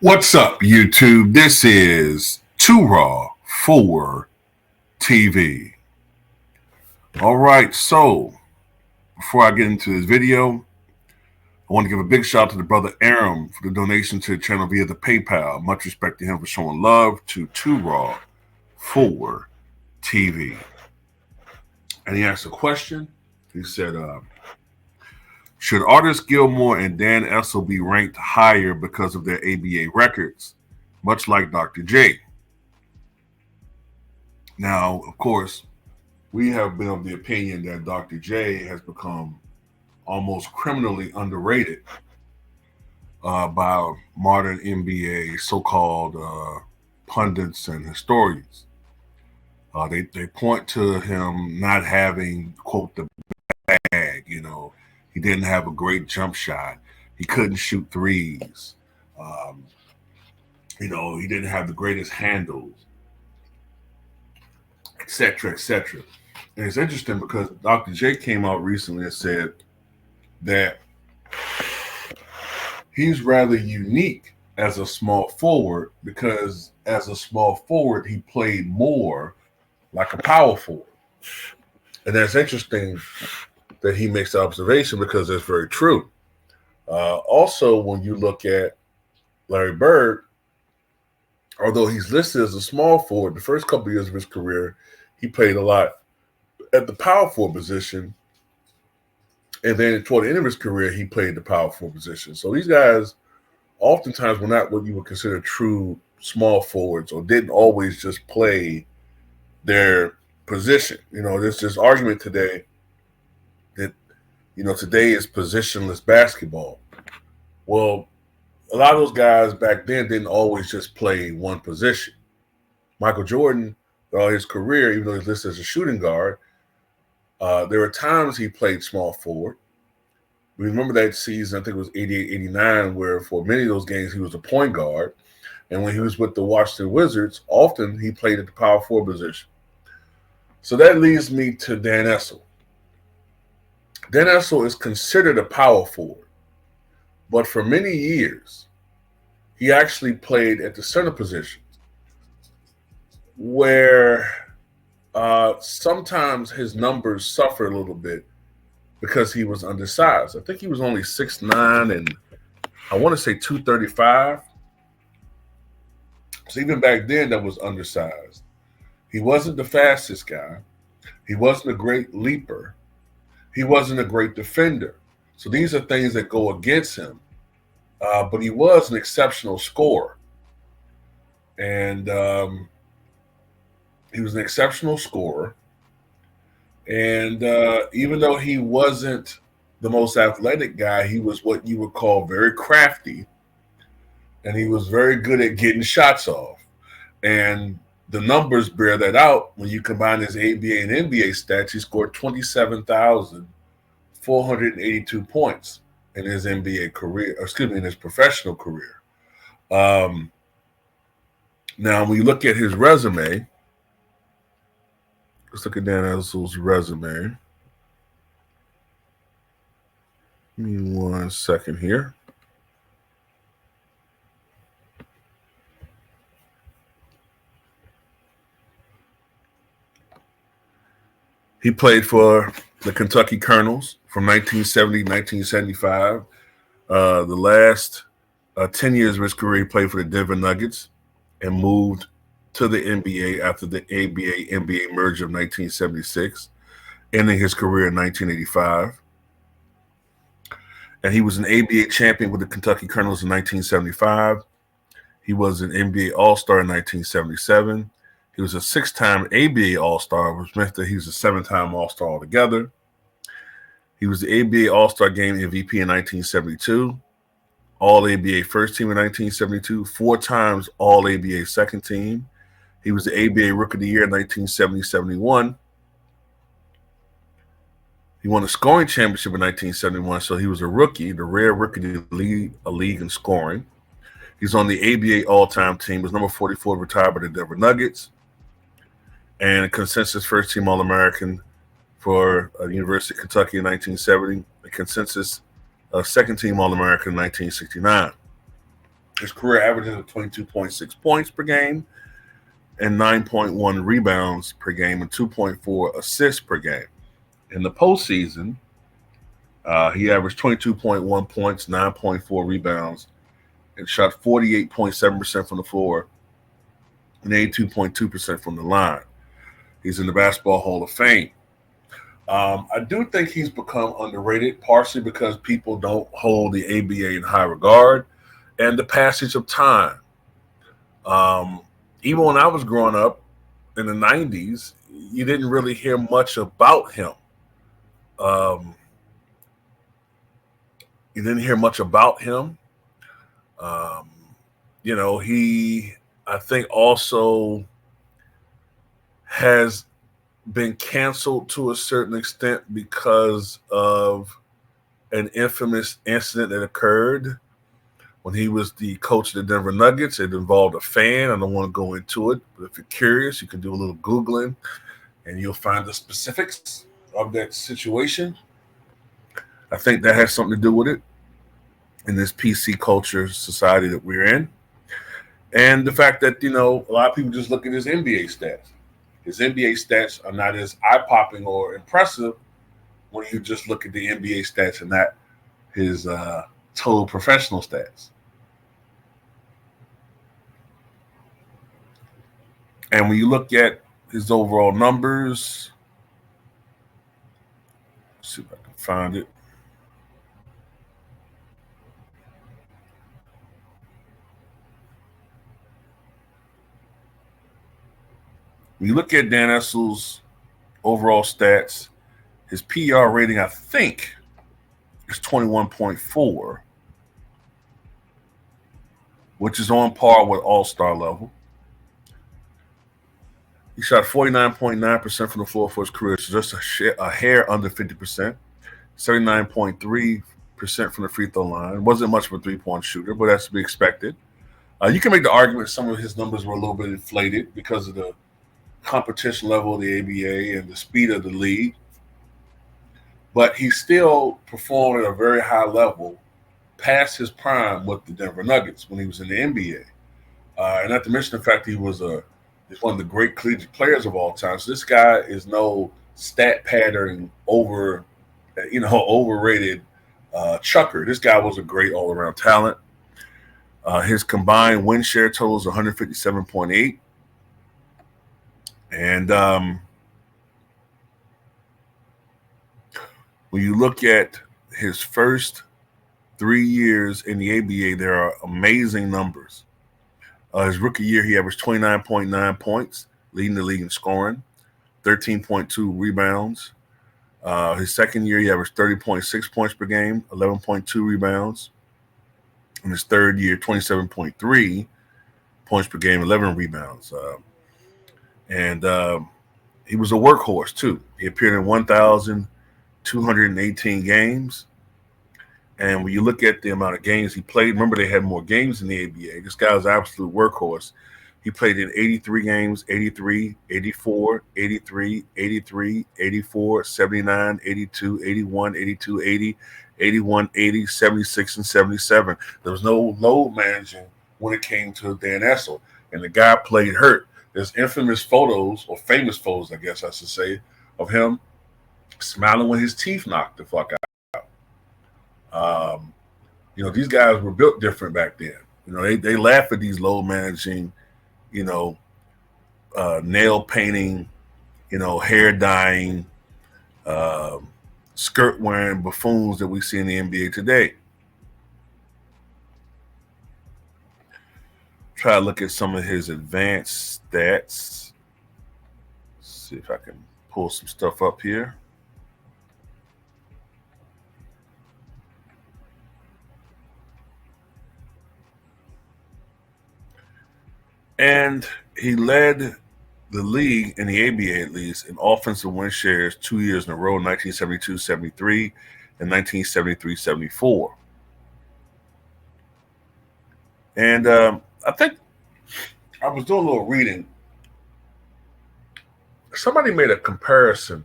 What's up, YouTube? This is Too Raw for TV. All right, so before I get into this video, I want to give a big shout out to the brother Aram for the donation to the channel via the PayPal. Much respect to him for showing love to Too Raw for TV. And he asked a question. He said, should Aris Gilmore and Dan Issel be ranked higher because of their ABA records, much like Dr. J? Now, of course, we have been of the opinion that Dr. J has become almost criminally underrated by modern NBA so-called pundits and historians. They point to him not having, quote, the bag, He didn't have a great jump shot. He couldn't shoot threes. He didn't have the greatest handles, et cetera, et cetera. And it's interesting because Dr. J came out recently and said that he's rather unique as a small forward because as a small forward, he played more like a power forward. And that's interesting that he makes the observation because it's very true. Also, when you look at Larry Bird, although he's listed as a small forward, the first couple of years of his career, he played a lot at the power forward position. And then toward the end of his career, he played the power forward position. So these guys oftentimes were not what you would consider true small forwards or didn't always just play their position. There's this argument today that, today is positionless basketball. Well, a lot of those guys back then didn't always just play one position. Michael Jordan, throughout his career, even though he's listed as a shooting guard, there were times he played small forward. We remember that season, I think it was 88, 89, where for many of those games he was a point guard. And when he was with the Washington Wizards, often he played at the power forward position. So that leads me to Dan Issel. Dan Issel is considered a power forward, but for many years, he actually played at the center position, where sometimes his numbers suffer a little bit because he was undersized. I think he was only 6'9", and I want to say 235. So even back then, that was undersized. He wasn't the fastest guy. He wasn't a great leaper. He wasn't a great defender. So these are things that go against him. But he was an exceptional scorer. And he was an exceptional scorer. And even though he wasn't the most athletic guy, he was what you would call very crafty. And he was very good at getting shots off. And the numbers bear that out. When you combine his ABA and NBA stats, he scored 27,482 points in his NBA career, in his professional career. Now, when you look at his resume, let's look at Dan Issel's resume. Give me 1 second here. He played for the Kentucky Colonels from 1970 to 1975. The last 10 years of his career, he played for the Denver Nuggets and moved to the NBA after the ABA-NBA merger of 1976, ending his career in 1985. And he was an ABA champion with the Kentucky Colonels in 1975. He was an NBA All-Star in 1977. He was a 6-time ABA All-Star, which meant that he was a 7-time All-Star altogether. He was the ABA All-Star Game MVP in 1972, All-ABA First Team in 1972, 4 times All-ABA Second Team. He was the ABA Rookie of the Year in 1970-71. He won the scoring championship in 1971, so he was a rookie, the rare rookie to lead a league in scoring. He's on the ABA All-Time Team. He was number 44, retired by the Denver Nuggets, and a consensus first-team All-American for University of Kentucky in 1970, a consensus second-team All-American in 1969. His career averages of 22.6 points per game and 9.1 rebounds per game and 2.4 assists per game. In the postseason, he averaged 22.1 points, 9.4 rebounds, and shot 48.7% from the floor and 82.2% from the line. He's in the Basketball Hall of Fame. I do think he's become underrated, partially because people don't hold the ABA in high regard and the passage of time. Even when I was growing up in the 90s, you didn't really hear much about him. You didn't hear much about him. He, I think, also has been canceled to a certain extent because of an infamous incident that occurred when he was the coach of the Denver Nuggets. It involved a fan. I don't want to go into it, but if you're curious, you can do a little Googling and you'll find the specifics of that situation. I think that has something to do with it in this PC culture society that we're in. And the fact that, a lot of people just look at his NBA stats. His NBA stats are not as eye-popping or impressive when you just look at the NBA stats and not his total professional stats. And when you look at his overall numbers, let's see if I can find it. When you look at Dan Issel's overall stats, his PR rating, I think, is 21.4, which is on par with all-star level. He shot 49.9% from the floor for his career, so just a hair under 50%. 79.3% from the free throw line. Wasn't much of a three-point shooter, but that's to be expected. You can make the argument some of his numbers were a little bit inflated because of the competition level of the ABA and the speed of the league. But he still performed at a very high level past his prime with the Denver Nuggets when he was in the NBA. And not to mention the fact that he's one of the great collegiate players of all time. So this guy is no stat pattern overrated chucker. This guy was a great all-around talent. His combined win share total is 157.8. And when you look at his first 3 years in the ABA, there are amazing numbers. His rookie year, he averaged 29.9 points, leading the league in scoring, 13.2 rebounds. His second year, he averaged 30.6 points per game, 11.2 rebounds. In his third year, 27.3 points per game, 11 rebounds. And he was a workhorse, too. He appeared in 1,218 games. And when you look at the amount of games he played, remember they had more games in the ABA. This guy was an absolute workhorse. He played in 83 games, 83, 84, 83, 83, 84, 79, 82, 81, 82, 80, 81, 80, 76, and 77. There was no load managing when it came to Dan Issel. And the guy played hurt. There's infamous photos, or famous photos, I guess I should say, of him smiling with his teeth knocked the fuck out. These guys were built different back then. They laugh at these load managing, nail painting, hair dyeing, skirt wearing buffoons that we see in the NBA today. Try to look at some of his advanced stats. See if I can pull some stuff up here. And he led the league in the ABA, at least, in offensive win shares 2 years in a row, 1972-73 and 1973-74. And I think I was doing a little reading. Somebody made a comparison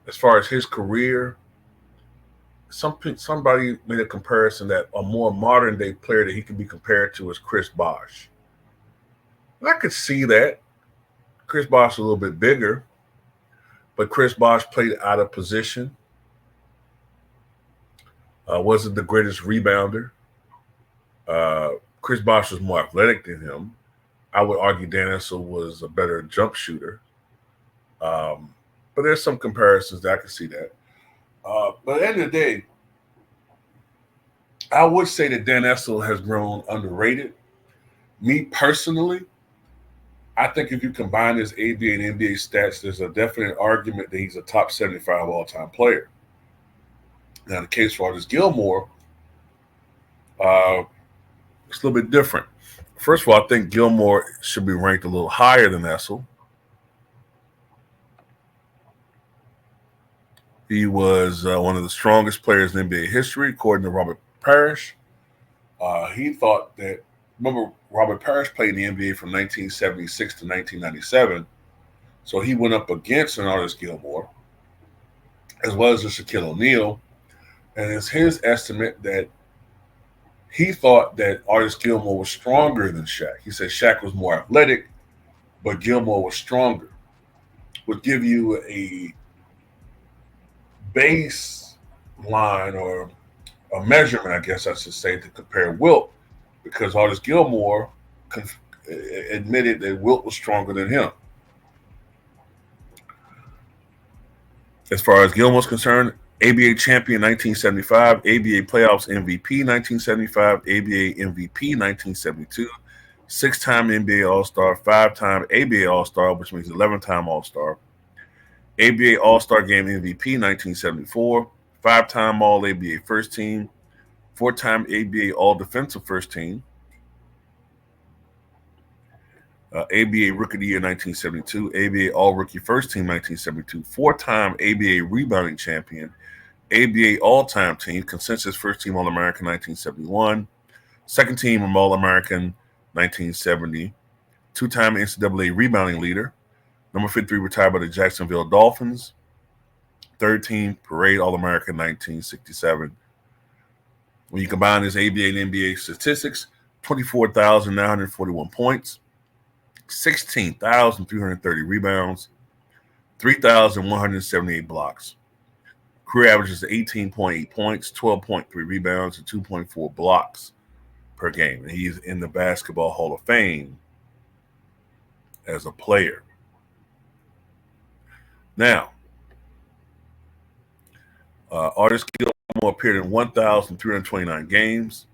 as far as his career somebody made a comparison that a more modern day player that he can be compared to is Chris Bosh. And I could see that. Chris Bosh is a little bit bigger, but Chris Bosh played out of position. Wasn't the greatest rebounder. Chris Bosh was more athletic than him. I would argue Dan Issel was a better jump shooter. But there's some comparisons that I can see that. But at the end of the day, I would say that Dan Issel has grown underrated. Me personally, I think if you combine his ABA and NBA stats, there's a definite argument that he's a top 75 all-time player. Now, in the case for Aris Gilmore, it's a little bit different. First of all, I think Gilmore should be ranked a little higher than Issel. He was one of the strongest players in NBA history, according to Robert Parrish. He thought that, remember, Robert Parrish played in the NBA from 1976 to 1997. So he went up against an Aris Gilmore, as well as a Shaquille O'Neal. And it's his estimate that he thought that Aris Gilmore was stronger than Shaq. He said Shaq was more athletic, but Gilmore was stronger. Would give you a baseline or a measurement, I guess I should say, to compare Wilt, because Aris Gilmore admitted that Wilt was stronger than him. As far as Gilmore's concerned, ABA champion 1975, ABA playoffs MVP 1975, ABA MVP 1972, six-time NBA All-Star, five-time ABA All-Star, which means 11-time All-Star, ABA All-Star Game MVP 1974, five-time All-ABA First Team, four-time ABA All-Defensive First Team, ABA Rookie of the Year 1972, ABA All-Rookie First Team 1972, four-time ABA Rebounding Champion, ABA All-Time Team, Consensus First Team All-American 1971, Second Team All-American 1970, two-time NCAA Rebounding Leader, number 53 retired by the Jacksonville Dolphins, third team Parade All-American 1967. When you combine his ABA and NBA statistics, 24,941 points, 16,330 rebounds, 3,178 blocks. Career averages 18.8 points, 12.3 rebounds, and 2.4 blocks per game. And he's in the Basketball Hall of Fame as a player. Now, Aris Gilmore appeared in 1,329 games.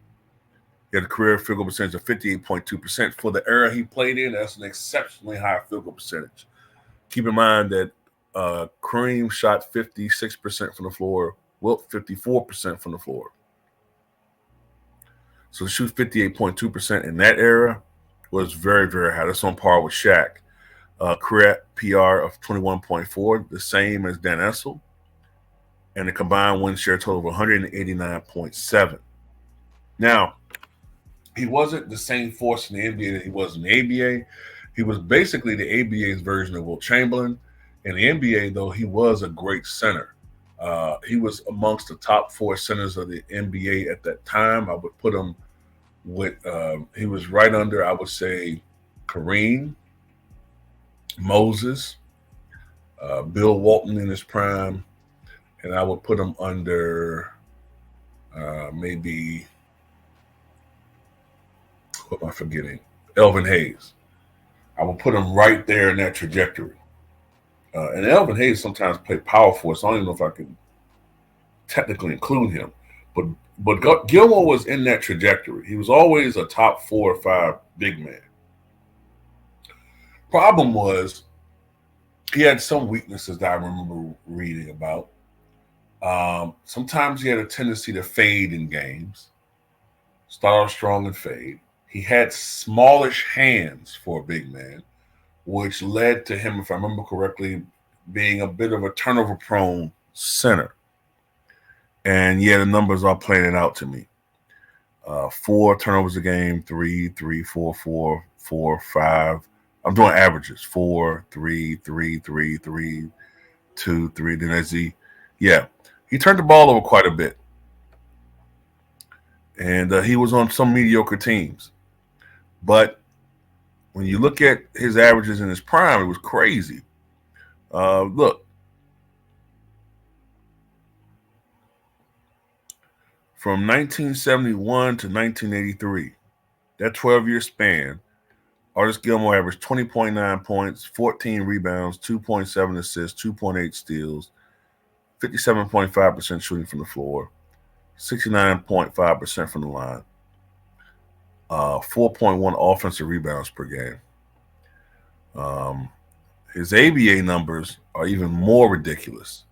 He had a career field goal percentage of 58.2%. For the era he played in, that's an exceptionally high field goal percentage. Keep in mind that Kareem shot 56% from the floor, Wilt 54% from the floor. So to shoot 58.2% in that era was very, very high. That's on par with Shaq. Career PR of 21.4, the same as Dan Issel, and a combined win share total of 189.7. Now, he wasn't the same force in the NBA that he was in the ABA. He was basically the ABA's version of Wilt Chamberlain. In the NBA, though, he was a great center. He was amongst the top four centers of the NBA at that time. I would put him with, he was right under, I would say, Kareem, Moses, Bill Walton in his prime, and I would put him under maybe, what am I forgetting? Elvin Hayes. I would put him right there in that trajectory. And Elvin Hayes sometimes played power forward, so I don't even know if I can technically include him. But Gilmore was in that trajectory. He was always a top 4 or 5 big man. Problem was, he had some weaknesses that I remember reading about. Sometimes he had a tendency to fade in games, start off strong and fade. He had smallish hands for a big man, which led to him, if I remember correctly, being a bit of a turnover-prone center. And yeah, the numbers are playing it out to me. 4 turnovers a game, 3, 4, 4, 4, 5. I'm doing averages. 4, 3, 3, 3, 3, 2, 3. Then as he turned the ball over quite a bit. And he was on some mediocre teams. But when you look at his averages in his prime, it was crazy. Look, from 1971 to 1983, that 12-year span, Aris Gilmore averaged 20.9 points, 14 rebounds, 2.7 assists, 2.8 steals, 57.5% shooting from the floor, 69.5% from the line, 4.1 offensive rebounds per game. His ABA numbers are even more ridiculous.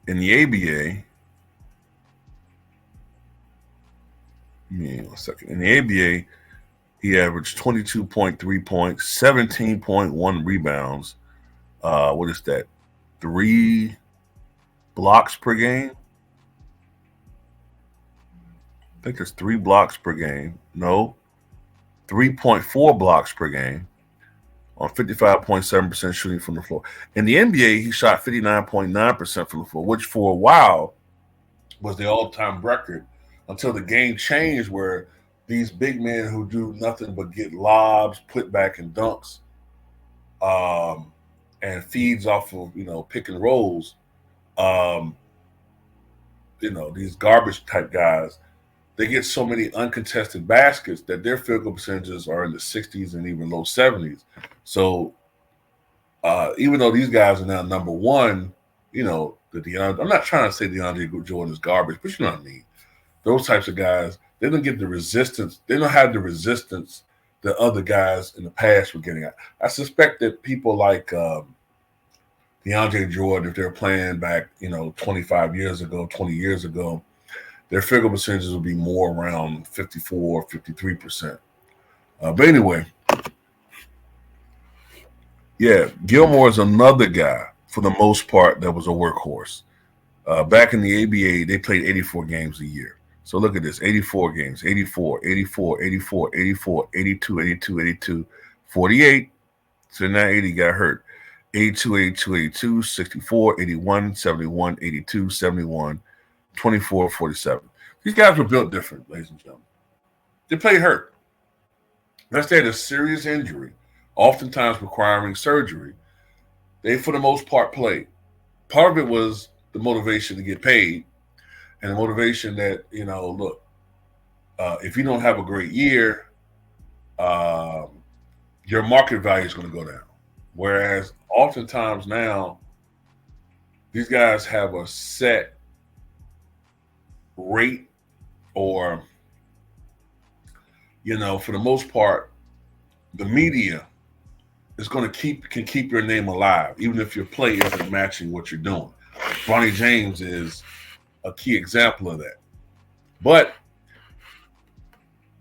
In the ABA, in the ABA, he averaged 22.3 points, 17.1 rebounds. What is that? 3 blocks per game? I think it's 3 blocks per game. No, 3.4 blocks per game on 55.7% shooting from the floor. In the NBA, he shot 59.9% from the floor, which for a while was the all-time record until the game changed where these big men who do nothing but get lobs, put back and dunks, and feeds off of, pick and rolls, these garbage type guys, they get so many uncontested baskets that their field goal percentages are in the 60s and even low 70s. So even though these guys are now number one, I'm not trying to say DeAndre Jordan is garbage, but you know what I mean. Those types of guys, they don't get the resistance. They don't have the resistance that other guys in the past were getting. I suspect that people like DeAndre Jordan, if they're playing back, 25 years ago, 20 years ago, their field goal percentages will be more around 54, 53%. But anyway, yeah, Gilmore is another guy, for the most part, that was a workhorse. Back in the ABA, they played 84 games a year. So look at this, 84 games, 84, 84, 84, 84, 82, 82, 82, 48. So now 80 got hurt. 82, 82, 82, 64, 81, 71, 82, 71, 24, 47. These guys were built different, ladies and gentlemen. They played hurt. Unless they had a serious injury, oftentimes requiring surgery, they, for the most part, played. Part of it was the motivation to get paid and the motivation that, look, if you don't have a great year, your market value is going to go down. Whereas oftentimes now, these guys have a set rate or, for the most part, the media is going to can keep your name alive, even if your play isn't matching what you're doing. Bronny James is a key example of that. But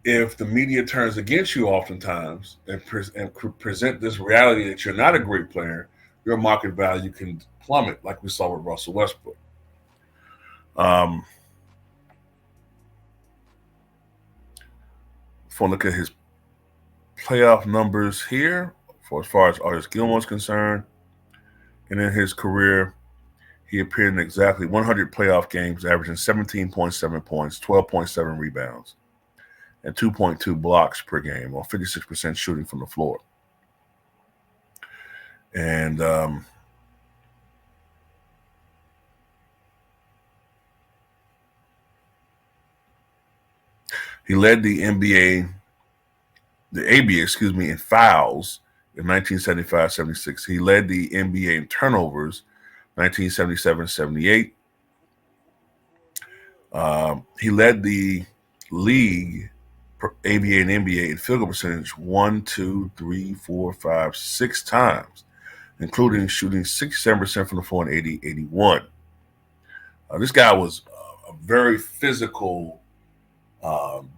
if the media turns against you oftentimes and present this reality that you're not a great player, your market value can plummet, like we saw with Russell Westbrook. If I look at his playoff numbers here, for as far as Aris Gilmore is concerned, and in his career, he appeared in exactly 100 playoff games, averaging 17.7 points, 12.7 rebounds, and 2.2 blocks per game, or 56% shooting from the floor. And he led the ABA, in fouls in 1975-76. He led the NBA in turnovers 1977-78. He led the league, ABA and NBA, in field goal percentage 1, 2, 3, 4, 5, 6 times, including shooting 67% from the floor in 80-81. This guy was a very physical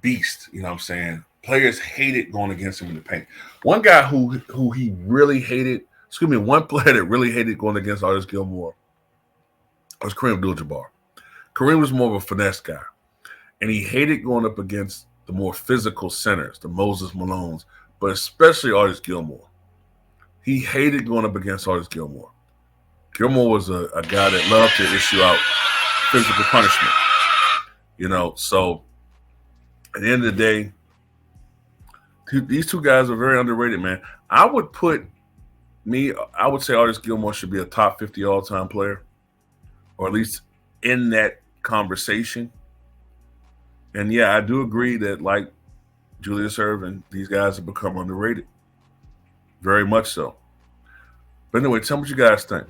beast, you know what I'm saying? Players hated going against him in the paint. One guy who he really hated, one player that really hated going against Aris Gilmore was Kareem Abdul-Jabbar. Kareem was more of a finesse guy, and he hated going up against the more physical centers, the Moses Malones, but especially Aris Gilmore. He hated going up against Aris Gilmore. Gilmore was a guy that loved to issue out physical punishment. So at the end of the day, these two guys are very underrated, man. I would say Aris Gilmore should be a top 50 all-time player, or at least in that conversation. And yeah, I do agree that like Julius Erving, these guys have become underrated. Very much so. But anyway, tell me what you guys think.